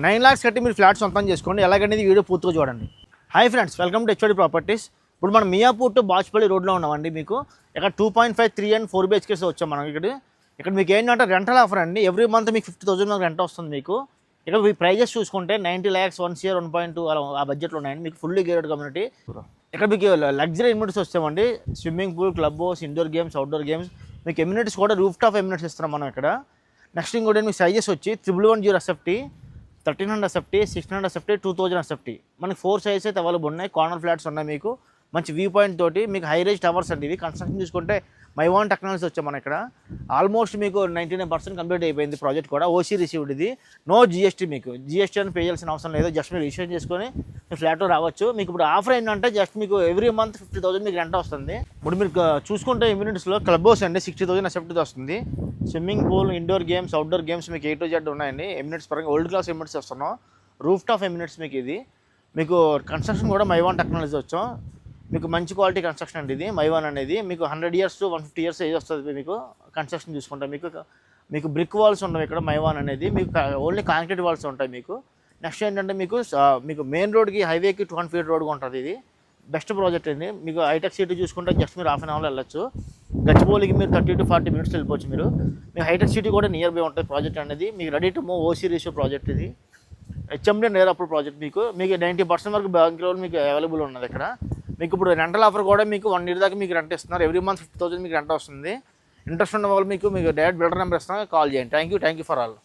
9 lakhs కట్టి మీరు flat సొంతం చేసుకోండి. ఎలాగనేది వీడియో పూర్తిగా చూడండి. Hi friends, welcome to HOD properties. ఇప్పుడు మనం మియాపూర్ టు బాచ్పల్లి రోడ్లో ఉన్నామండి. మీకు ఇక్కడ 2.5, 3 and 4 BHK వచ్చాం మనం. ఇక్కడ మీకు ఏంటంటే రెంటల్ ఆఫర్ అండి. ఎవ్రీ మంత్ మీకు 50,000 మనకు రెంట్ వస్తుంది. మీకు ఇక్కడ మీ ప్రైజెస్ చూసుకుంటే 90 lakhs, 1 crore, 1.2 అలా ఆ బడ్జెట్లో ఉన్నాయండి. మీకు ఫుల్లీ గేటెడ్ కమ్యూనిటీ. ఇక్కడ మీకు లగ్జరీ ఎమ్యూనిటీస్ వస్తామండి. Swimming pool, club house, indoor games, outdoor games, మీకు ఎమ్యూనిటీస్ కూడా రూఫ్ టాప్ ఎమ్యూనిటీస్ ఇస్తున్నాం మనం ఇక్కడ. నెక్స్ట్ ఇంకోటి మీకు సైజెస్ వచ్చి 1110 SFT, 1300 SFT, 1600 SFT, 2000 SFT. మనకి 4 సైజెస్ అయితే అవైలబుల్ ఉన్నాయి. కార్నర్ ఫ్లాట్స్ ఉన్నాయి. మీకు మంచి వ్యూ పాయింట్ తోటి మీకు హై రేంజ్ టవర్స్ అండి. ఇవి కన్స్ట్రక్షన్ చూసుకుంటే మైవాన్ టెక్నాలజీ వచ్చాం మన ఇక్కడ. ఆల్మోస్ట్ మీకు 99% కంప్లీట్ అయిపోయింది ప్రాజెక్ట్ కూడా. ఓసీ రిసీవ్డ్ ఇది. No GST. మీకు జిఎస్టీ అని పే చేయాల్సిన అవసరం లేదు. జస్ట్ మీరు రిజిస్టర్ చేసుకొని మీ ఫ్లాట్లో రావచ్చు. మీకు ఇప్పుడు ఆఫర్ ఏంటంటే జస్ట్ మీకు ఎవ్రీ మంత్ 50,000 మీకు రెంట్ వస్తుంది. ఇప్పుడు మీరు చూసుకుంటే ఇమ్యూనిటీస్లో క్లబ్ హౌస్ అండి 60,000 SFT వస్తుంది. Swimming pool, indoor games, outdoor games మీకు A to Z ఉన్నాయండి. ఎమ్యూనిటీస్ పరంగా ఓల్డ్ క్లాస్ ఎమ్యూనిటీస్ వస్తున్నాం. రూఫ్ టాప్ ఎమ్యూనిటీస్ మీకు ఇది. మీకు కన్స్ట్రక్షన్ కూడా మైవాన్ టెక్నాలజీ వచ్చాం. మీకు మంచి క్వాలిటీ కన్స్ట్రక్షన్ అండి ఇది. మైవాన్ అనేది మీకు 100 years to 150 years ఏజ్ వస్తుంది. మీకు కన్స్ట్రక్షన్ చూసుకుంటే మీకు బ్రిక్ వాల్స్ ఉండవు ఇక్కడ. మైవాన్ అనేది మీకు ఓన్లీ కాంక్రీట్ వాల్స్ ఉంటాయి. మీకు నెక్స్ట్ ఏంటంటే మీకు మెయిన్ రోడ్కి హైవేకి 200 feet రోడ్గా ఉంటుంది. ఇది బెస్ట్ ప్రాజెక్ట్ అండి. మీకు హైటెక్ సిటీ చూసుకుంటే జస్ట్ మీరు హాఫ్ అన్ అవర్లో వెళ్ళచ్చు. గచ్చిబౌలికి మీరు 30 to 40 minutes వెళ్ళిపోవచ్చు. మీకు హైటెక్ సిటీ కూడా నియర్ బై ఉంటుంది ప్రాజెక్ట్ అనేది. మీకు ready to move OC ratio project ఇది. హెచ్ఎండి నేర్ అప్పుడు ప్రాజెక్ట్ మీకు 90% వరకు బ్యాంక్ లోన్ మీకు అవైలబుల్ ఉన్నది ఇక్కడ. మీకు ఇప్పుడు రెంటల్ ఆఫర్ కూడా మీకు 1 year దాకా మీకు రెంట్ ఇస్తున్నారు. ఎవ్రీ మంత్ 50,000 మీకు రెంట్ వస్తుంది. ఇంట్రెస్ట్ ఉన్న వాళ్ళు మీకు డైరెక్ట్ బిల్డర్ నెంబర్ ఇస్తాను, కాల్ చేయండి. Thank you for all.